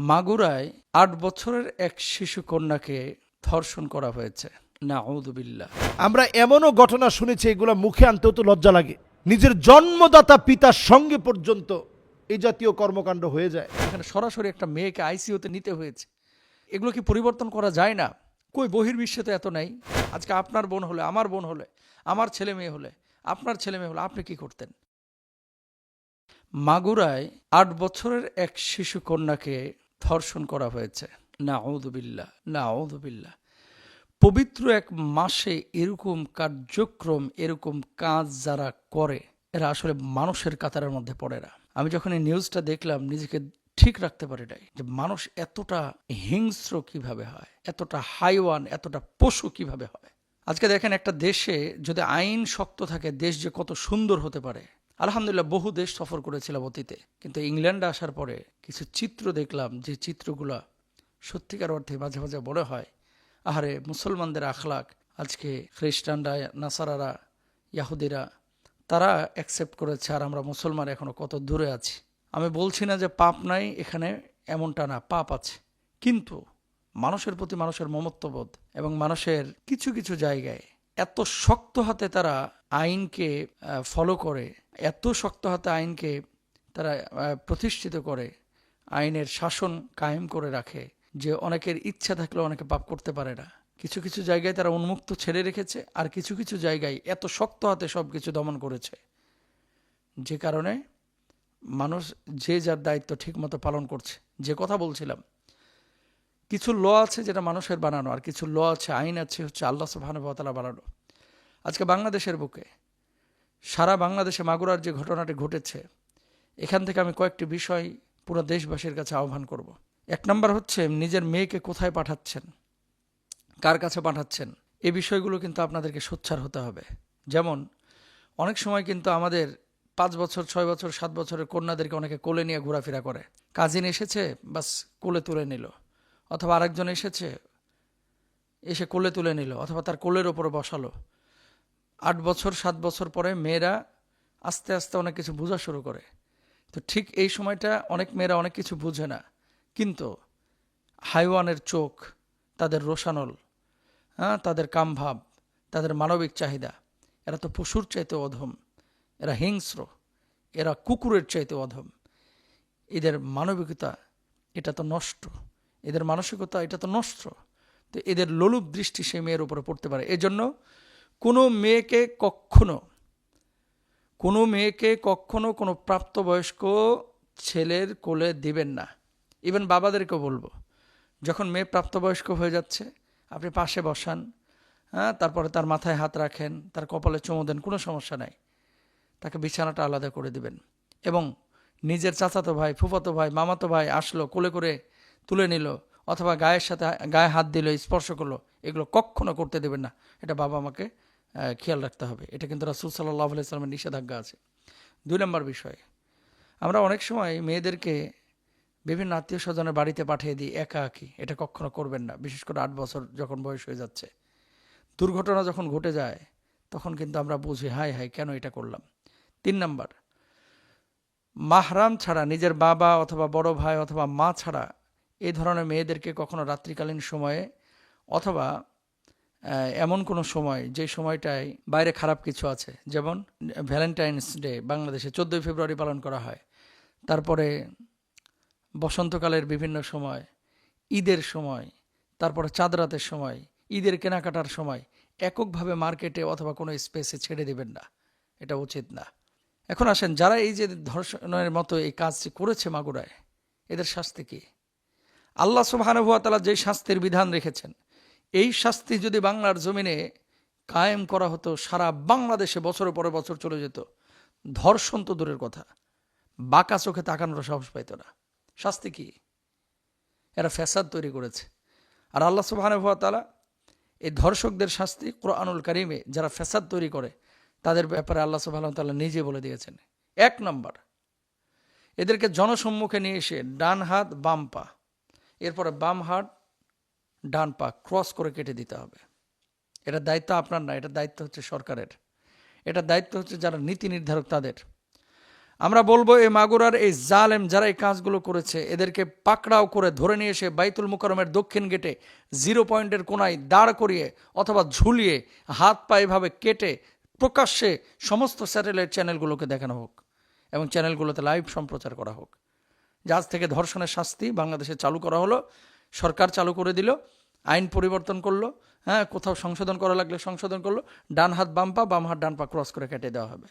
মাগুরায় ৮ বছরের এক শিশু কন্যাকে ধর্ষণ করা হয়েছে। নাউযুবিল্লাহ। আমরা এমনও ঘটনা শুনেছি, এগুলো মুখে আনতেও তো লজ্জা লাগে। নিজের জন্মদাতা পিতার সঙ্গে পর্যন্ত এই জাতীয় কর্মকাণ্ড হয়ে যায়। এখানে সরাসরি একটা মেয়েকে আইসিইউতে নিতে হয়েছে। এগুলো কি পরিবর্তন করা যায় না? কই বহির্বিশ্বে তো এত নাই। আজকে আপনার বোন হলে, আমার বোন হলে, আমার ছেলে মেয়ে হলে, আপনার ছেলে মেয়ে হলে আপনি কি করতেন? মাগুরায় ৮ বছরের এক শিশু কন্যাকে ধর্ষণ করা হয়েছে। নাউযুবিল্লাহ, নাউযুবিল্লাহ। পবিত্র এক মাসে এরকম কার্যক্রম, এরকম কাজ যারা করে, এরা আসলে মানুষের কাতারের মধ্যে পড়ে না। আমি যখন এই নিউজটা দেখলাম নিজেকে ঠিক রাখতে পারি নাই যে মানুষ এতটা হিংস্র কিভাবে হয়, এতটা হাইওয়ান, এতটা পশু কিভাবে হয়। আজকে দেখেন, একটা দেশে যদি আইন শক্ত থাকে, দেশ যে কত সুন্দর হতে পারে। আলহামদুলিল্লাহ, বহু দেশ সফর করেছিলাম অতীতে, কিন্তু ইংল্যান্ডে আসার পরে কিছু চিত্র দেখলাম, যে চিত্রগুলা সত্যিকার অর্থে মাঝে মাঝে মনে হয়, আহারে মুসলমানদের আখলাক আজকে খ্রিস্টানরা, নাসারারা, ইয়াহুদিরা তারা অ্যাকসেপ্ট করেছে, আর আমরা মুসলমান এখনো কত দূরে আছি। আমি বলছি না যে পাপ নাই এখানে, এমনটা না, পাপ আছে, কিন্তু মানুষের প্রতি মানুষের মমত্ববোধ এবং মানুষের কিছু কিছু জায়গায় এত শক্ত হাতে তারা আইনকে ফলো করে, এত শক্ত হাতে আইনকে তারা প্রতিষ্ঠিত করে, আইনের শাসন কায়েম করে রাখে যে অনেকের ইচ্ছা থাকলেও অনেকে পাপ করতে পারে না। কিছু কিছু জায়গায় তারা উন্মুক্ত ছেড়ে রেখেছে, আর কিছু কিছু জায়গায় এত শক্ত হাতে সব কিছু দমন করেছে, যে কারণে মানুষ যে যার দায়িত্ব ঠিকমতো পালন করছে। যে কথা বলছিলাম, কিছু ল আছে যেটা মানুষের বানানো, আর কিছু ল আছে, আইন আছে হচ্ছে আল্লাহ সুবহানাহু ওয়া তাআলা বানানো। আজকে বাংলাদেশের বুকে, সারা বাংলাদেশে মাগুরার যে ঘটনাটি ঘটেছে, এখান থেকে আমি কয়েকটি বিষয় পুরো দেশবাসীর কাছে আহ্বান করব। এক নম্বর হচ্ছে, নিজের মেয়েকে কোথায় পাঠাচ্ছেন, কার কাছে পাঠাচ্ছেন, এই বিষয়গুলো কিন্তু আপনাদেরকে সোচ্চার হতে হবে। যেমন অনেক সময় কিন্তু আমাদের 5 বছর, 6 বছর, 7 বছরের কন্যাদেরকে অনেকে কোলে নিয়ে ঘোরাফেরা করে। কাজিন এসেছে, বাস কোলে তুলে নিল, অথবা আরেকজন এসেছে, এসে কোলে তুলে নিল, অথবা তার কোলের ওপরে বসালো। 8 বছর, 7 বছর পরে মেয়েরা আস্তে আস্তে অনেক কিছু বোঝা শুরু করে। তো ঠিক এই সময়টা অনেক মেয়েরা অনেক কিছু বুঝে না, কিন্তু হাইওয়ানের চোখ, তাদের রোশানল, তাদের কামভাব, তাদের মানবিক চাহিদা, এরা তো পশুর চাইতে অধম, এরা হিংস্র, এরা কুকুরের চাইতে অধম। এদের মানবিকতা এটা তো নষ্ট, এদের মানসিকতা এটা তো নষ্ট। তো এদের লোলুপ দৃষ্টি সেই মেয়ের উপরে পড়তে পারে। এজন্য কোনো মেয়েকে কখনো কোনো প্রাপ্তবয়স্ক ছেলের কোলে দিবেন না। ইভেন বাবাদেরকেও বলবো, যখন মেয়ে প্রাপ্তবয়স্ক হয়ে যাচ্ছে, আপনি পাশে বসান, তারপরে তার মাথায় হাত রাখেন, তার কপালে চুমু দেন, কোনো সমস্যা নাই। তাকে বিছানাটা আলাদা করে দিবেন। এবং নিজের চাচাতো ভাই, ফুফাতো ভাই, মামাতো ভাই আসলো, কোলে করে তুলে নিল, অথবা গায়ে হাত দিল, স্পর্শ করলো, এগুলো কখনো করতে দেবেন না। এটা বাবা মাকে খেয়াল রাখতে হবে। এটা কিন্তু রাসূল সাল্লাল্লাহু আলাইহি ওয়াসাল্লামের নিষেধাজ্ঞা আছে। 2 নম্বর বিষয়, আমরা অনেক সময় মেয়েদেরকে বিভিন্ন আত্মীয় স্বজনের বাড়িতে পাঠিয়ে দিই একাকী। এটা কখনো করবেন না, বিশেষ করে 8 বছর যখন বয়স হয়ে যাচ্ছে। দুর্ঘটনা যখন ঘটে যায়, তখন কিন্তু আমরা বুঝি, হায় হায় কেন এটা করলাম। 3 নম্বর, মাহরাম ছাড়া, নিজের বাবা অথবা বড় ভাই অথবা মা ছাড়া এই ধরনের মেয়েদেরকে কখনো রাত্রিকালীন সময়ে, অথবা এমন কোনো সময় যে সময়টায় বাইরে খারাপ কিছু আছে, যেমন ভ্যালেন্টাইন্স ডে বাংলাদেশে 14ই ফেব্রুয়ারি পালন করা হয়, তারপরে বসন্তকালের বিভিন্ন সময়, ঈদের সময়, তারপরে চাঁদ রাতের সময়, ঈদের কেনাকাটার সময় এককভাবে মার্কেটে অথবা কোনো স্পেসে ছেড়ে দিবেন না, এটা উচিত না। এখন আসেন, যারা এই যে ধর্ষণের মতো এই কাজটি করেছে মাগুরায়, এদের শাস্তি কি? আল্লাহ সুবহানাহু ওয়া তাআলা যে শাস্তির বিধান রেখেছেন, এই শাস্তি যদি বাংলার জমিনে কায়েম করা হতো, সারা বাংলাদেশে বছরের পরে বছর চলে যেত, ধর্ষণ তো দূরের কথা, বাঁকা চোখে তাকানোর সাহস পাইত না। শাস্তি কি? এরা ফ্যাসাদ তৈরি করেছে। আর আল্লাহ সুবহানাহু ওয়া তাআলা এই ধর্ষকদের শাস্তি কোরআনুল কারীমে যারা ফ্যাসাদ তৈরি করে তাদের ব্যাপারে আল্লাহ সুবহানাহু ওয়া তাআলা নিজে বলে দিয়েছেন। 1 নম্বর, এদেরকে জনসম্মুখে নিয়ে এসে ডান হাত বাম পা, এরপরে বাম হাত ডান পা ক্রস করে কেটে দিতে হবে। এটা দায়িত্ব আপনার না, এটা দায়িত্ব হচ্ছে সরকারের, এটা দায়িত্ব হচ্ছে যারা নীতি নির্ধারক তাদের। আমরা বলবো এই মাগুরার এই জালেম যারা এই কাজগুলো করেছে এদেরকে পাকড়াও করে ধরে নিয়ে এসে বাইতুল মুকাররমের দক্ষিণ গেটে 0 পয়েন্টের কোনায় দাঁড় করিয়ে অথবা ঝুলিয়ে হাত পা এভাবে কেটে প্রকাশ্যে সমস্ত স্যাটেলাইট চ্যানেলগুলোকে দেখানো হোক এবং চ্যানেলগুলোতে লাইভ সম্প্রচার করা হোক। যে আজ থেকে ধর্ষণের শাস্তি বাংলাদেশে চালু করা হলো, সরকার চালু করে দিল, আইন পরিবর্তন করলো, হ্যাঁ, কোথাও সংশোধন করা লাগলে সংশোধন করলো, ডান হাত বাম পা, বাম হাত ডান পা ক্রস করে কেটে দেওয়া হবে।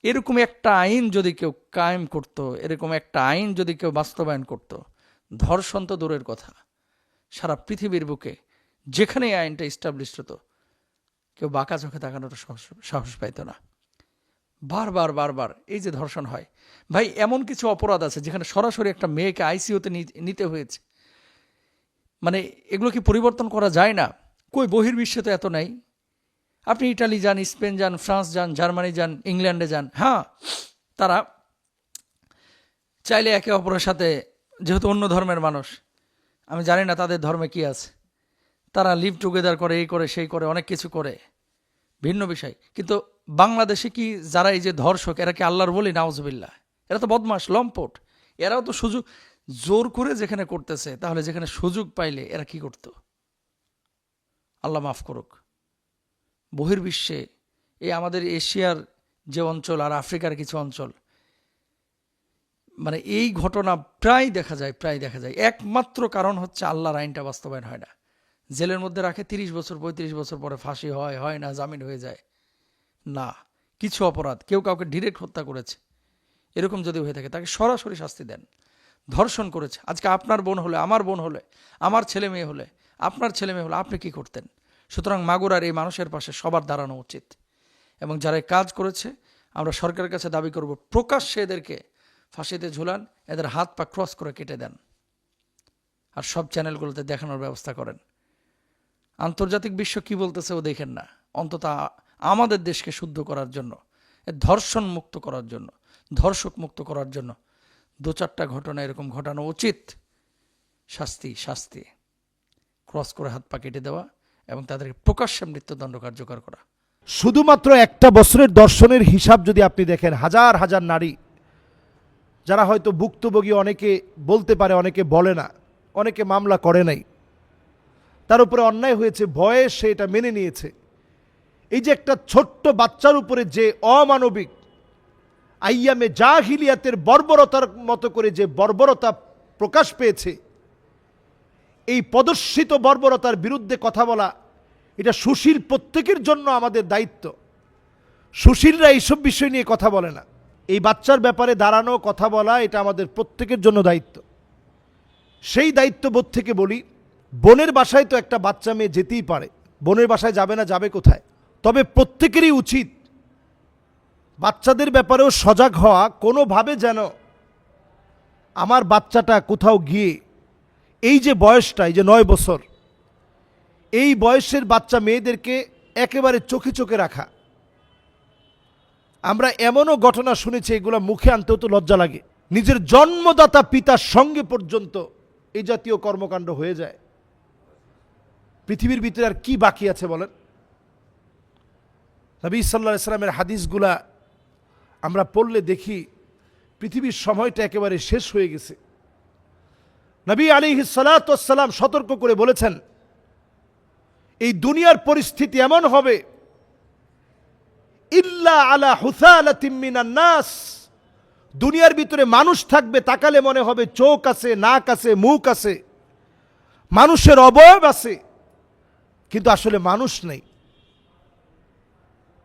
এরকম একটা আইন যদি কেউ কায়েম করত, এরকম একটা আইন যদি কেউ বাস্তবায়ন করত, ধর্ষণ তো দূরের কথা, সারা পৃথিবীর বুকে যেখানে এই আইনটা ইস্টাবলিশ হতো কেউ বাঁকা চোখে তাকানোর সাহস পাইত না। বারবার বারবার এই যে ধর্ষণ হয়, ভাই এমন কিছু অপরাধ আছে যেখানে সরাসরি একটা মেয়েকে আইসিইউতে নিতে হয়েছে। মানে এগুলো কি পরিবর্তন করা যায় না? কই বহির্বিশ্বে তো এত নাই। আপনি ইটালি যান, স্পেন যান, ফ্রান্স যান, জার্মানি যান, ইংল্যান্ডে যান, হ্যাঁ, তারা চাইলে একে অপরের সাথে, যেহেতু অন্য ধর্মের মানুষ, আমি জানি না তাদের ধর্মে কি আছে, তারা লিভ টুগেদার করে, এই করে সেই করে, অনেক কিছু করে, ভিন্ন বিষয়। কিন্তু বাংলাদেশে কি যারা এই যে ধর্ষক, এরা কি আল্লাহর বলি? নাউজুবিল্লাহ, এরা তো বদমাশ, লম্পট। এরাও তো সুযোগ জোর করে যেখানে করতেছে, তাহলে যেখানে সুযোগ পাইলে এরা কি করত? আল্লাহ মাফ করুক। বহির্বিশ্বে এই আমাদের এশিয়ার যে অঞ্চল আর আফ্রিকার কিছু অঞ্চল, মানে এই ঘটনা প্রায় দেখা যায়। একমাত্র কারণ হচ্ছে আল্লাহর আইনটা বাস্তবায়ন হয় না। জেলের মধ্যে রাখে 30 বছর 35 বছর পরে ফাঁসি হয় না, জামিন হয়ে যায় না। কিছু অপরাধ, কেউ কাউকে ডিরেক্ট হত্যা করেছে, এরকম যদি হয়ে থাকে তাকে সরাসরি শাস্তি দেন। ধর্ষণ করেছে, আজকে আপনার বোন হলে, আমার বোন হলে, আমার ছেলে মেয়ে হলে, আপনার ছেলে মেয়ে হলে, আপনি কি করতেন? সুতরাং মাগুরার এই মানুষের পাশে সবার দাঁড়ানো উচিত। এবং যারা এই কাজ করেছে, আমরা সরকারের কাছে দাবি করব, প্রকাশ্যে এদেরকে ফাঁসিতে ঝুলান, এদের হাত পা ক্রস করে কেটে দেন, আর সব চ্যানেলগুলোতে দেখানোর ব্যবস্থা করেন। আন্তর্জাতিক বিশ্ব কি বলতেছে ও দেখেন না, অন্তত আমাদের দেশকে শুদ্ধ করার জন্য, ধর্ষণ মুক্ত করার জন্য, ধর্ষক মুক্ত করার জন্য 2-4টা ঘটনা এরকম ঘটানো উচিত। শাস্তি ক্রস করে হাত পা কেটে দেওয়া এবং তাদেরকে প্রকাশ্যে মৃত্যুদণ্ড কার্যকর করা। শুধুমাত্র একটা বছরের দর্শনের হিসাব যদি আপনি দেখেন, হাজার হাজার নারী যারা হয়তো ভুক্তভোগী, অনেকে বলতে পারে, অনেকে বলে না, অনেকে মামলা করে নাই, তার উপরে অন্যায় হয়েছে, ভয়ে সে এটা মেনে নিয়েছে। এই যে একটা ছোট্ট বাচ্চার উপরে যে অমানবিক আইয়ামে জাহিলিয়াতের বর্বরতার মতো করে যে বর্বরতা প্রকাশ পেয়েছে, এই প্রদর্শিত বর্বরতার বিরুদ্ধে কথা বলা, এটা সুশীল প্রত্যেকের জন্য আমাদের দায়িত্ব। সুশীলরা এইসব বিষয় নিয়ে কথা বলে না, এই বাচ্চার ব্যাপারে দাঁড়ানো, কথা বলা, এটা আমাদের প্রত্যেকের জন্য দায়িত্ব। সেই দায়িত্ববোধ থেকে বলি, বোনের বাসায় তো একটা বাচ্চা মেয়ে যেতেই পারে, বোনের বাসায় যাবে না, যাবে কোথায়? তবে প্রত্যেকেরই উচিত বাচ্চাদের ব্যাপারেও সজাগ হওয়া, কোনোভাবে যেন আমার বাচ্চাটা কোথাও গিয়ে, এই যে বয়সটা, এই যে 9 বছর, এই বয়সের বাচ্চা মেয়েদেরকে একেবারে চোখে চোখে রাখা। আমরা এমনও ঘটনা শুনেছি, এগুলো মুখে আনতেও তো লজ্জা লাগে, নিজের জন্মদাতা পিতার সঙ্গে পর্যন্ত এই জাতীয় কর্মকাণ্ড হয়ে যায়। পৃথিবীর ভিতরে আর কি বাকি আছে বলেন? নবী সাল্লাল্লাহু আলাইহি ওয়াসাল্লামের হাদিসগুলা আমরা পড়লে দেখি পৃথিবীর সময়টা একেবারে শেষ হয়ে গেছে। নবী আলাইহিস সালাতু ওয়াস সালাম সতর্ক করে বলেছেন, এই দুনিয়ার পরিস্থিতি এমন হবে, ইল্লা আলা হুসালাতিম মিনান নাস, দুনিয়ার ভিতরে মানুষ থাকবে, তাকালে মনে হবে চোখ আছে, নাক আছে, মুখ আছে, মানুষের অবয়ব আছে, কিন্তু আসলে মানুষ নেই।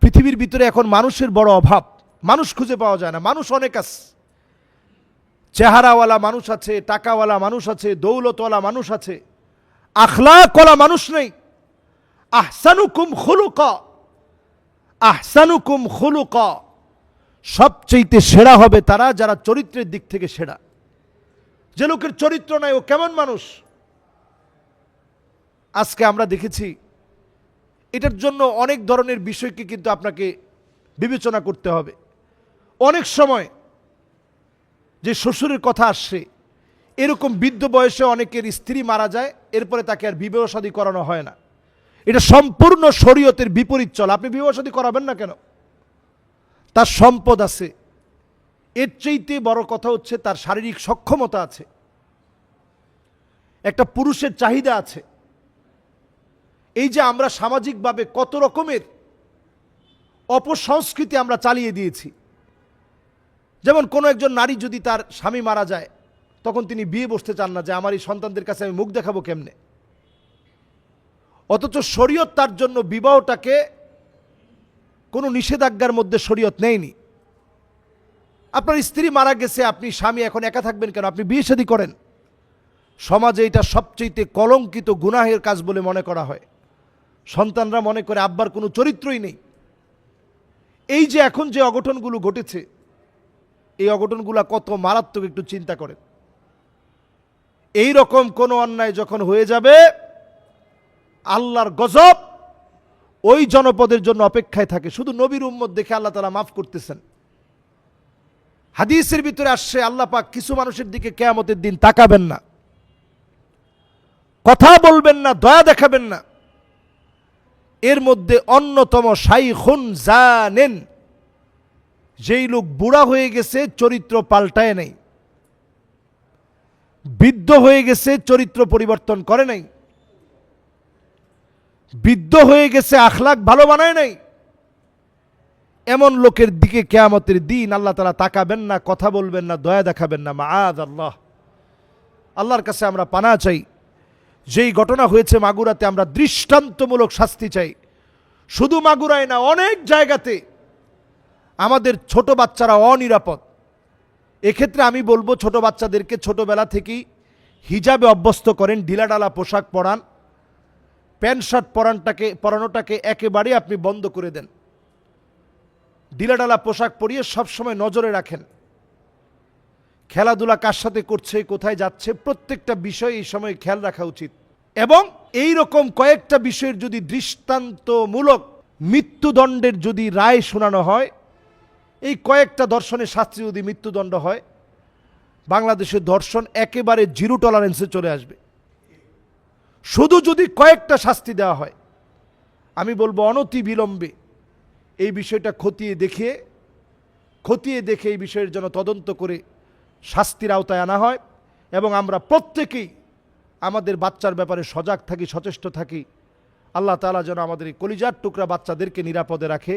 পৃথিবীর ভিতরে এখন মানুষের বড় অভাব, মানুষ খুঁজে পাওয়া যায় না। মানুষ অনেক আছে, চেহারাওয়ালা মানুষ আছে, টাকাওয়ালা মানুষ আছে, দৌলতওয়ালা মানুষ আছে, আখলাকওয়ালা মানুষ নেই। আহসানুকুম খুলুকা, সবচেয়ে সেরা হবে তারা যারা চরিত্রের দিক থেকে সেরা। যে লোকের চরিত্র নাই, ও কেমন মানুষ? আজকে আমরা দেখেছি, এটার জন্য অনেক ধরনের বিষয়কে কিন্তু আপনাকে বিবেচনা করতে হবে। অনেক সময় যে শ্বশুরের কথা আসছে, এরকম বৃদ্ধ বয়সে অনেকের স্ত্রী মারা যায়, এরপরে তাকে আর বিবাহ শাদী করানো হয় না। এটা সম্পূর্ণ শরীয়তের বিপরীত চল। আপনি বিবাহ শাদী করাবেন না কেন? তার সম্পদ আছে, এর চাইতে বড় কথা হচ্ছে তার শারীরিক সক্ষমতা আছে, একটা পুরুষের চাহিদা আছে। এই যে আমরা সামাজিকভাবে কত রকমের অপসংস্কৃতি আমরা চালিয়ে দিয়েছি। যেমন কোনো একজন নারী যদি তার স্বামী মারা যায়, তখন তিনি বিয়ে বসতে চান না, যে আমার এই সন্তানদের কাছে আমি মুখ দেখাবো কেমনে। অথচ শরীয়ত তার জন্য বিবাহটাকে কোনো নিষেধাজ্ঞার মধ্যে শরীয়ত নেয়নি। আপনার স্ত্রী মারা গেছে, আপনি স্বামী এখন একা থাকবেন কেন? আপনি বিয়ে শাদী করেন। সমাজে এটা সবচেয়ে কলঙ্কিত গুনাহের কাজ বলে মনে করা হয়। সন্তানরা মনে করে আব্বার কোনো চরিত্রই নেই। এই যে এখন যে অঘটনগুলো ঘটেছে, এই অঘটনগুলো কত মারাত্মক একটু চিন্তা করেন। এই রকম কোনো অন্যায় যখন হয়ে যাবে, আল্লাহর গজব ওই জনপদের জন্য অপেক্ষায় থাকে। শুধু নবীর উম্মত দেখে আল্লাহ তাআলা মাফ করতেছেন। হাদিসের ভিতরে আসছে, আল্লাহ পাক কিছু মানুষের দিকে কিয়ামতের দিন তাকাবেন না, কথা বলবেন না, দয়া দেখাবেন না। এর মধ্যে অন্যতম শাইখুন জানেন, যেই লোক বুড়া হয়ে গেছে, চরিত্র পাল্টায় নাই, বৃদ্ধ হয়ে গেছে, চরিত্র পরিবর্তন করে নাই, বৃদ্ধ হয়ে গেছে, আখলাক ভালো বানায় নাই, এমন লোকের দিকে কিয়ামতের দিন আল্লাহ তাআলা তাকাবেন না, কথা বলবেন না, দয়া দেখাবেন না। মাআযাল্লাহ, আল্লাহর কাছে আমরা পানাহ চাই। যেই ঘটনা হয়েছে মাগুরাতে, আমরা দৃষ্টান্তমূলক শাস্তি চাই। শুধু মাগুরায় না, অনেক জায়গাতে আমাদের ছোট বাচ্চারা অনিরাপদ। এক্ষেত্রে আমি বলবো, ছোট বাচ্চাদেরকে ছোটবেলা থেকেই হিজাবে অভ্যস্ত করেন, ঢিলাঢালা পোশাক পরান, প্যান্ট শার্ট পরানোটাকে একেবারে আপনি বন্ধ করে দেন। ঢিলাঢালা পোশাক পরিয়ে সবসময় নজরে রাখেন। খেলাধুলা কার সাথে করছে, কোথায় যাচ্ছে, প্রত্যেকটা বিষয় এই সময় খেয়াল রাখা উচিত। এবং এই রকম কয়েকটা বিষয়ের যদি দৃষ্টান্তমূলক মৃত্যুদণ্ডের যদি রায় শোনানো হয়, এই কয়েকটা ধর্ষণের শাস্তি যদি মৃত্যুদণ্ড হয়, বাংলাদেশের ধর্ষণ একেবারে জিরো টলারেন্সে চলে আসবে। শুধু যদি কয়েকটা শাস্তি দেওয়া হয়, আমি বলবো অনতি বিলম্বে এই বিষয়টা খতিয়ে দেখে এই বিষয়ের জন্য তদন্ত করে শাস্তির আওতায় আনা হয়, এবং আমরা প্রত্যেকেই আমাদের বাচ্চার ব্যাপারে সজাগ থাকি, সচেষ্ট থাকি। আল্লাহ তাআলা যেন আমাদের এই কলিজার টুকরা বাচ্চাদেরকে নিরাপদে রাখে।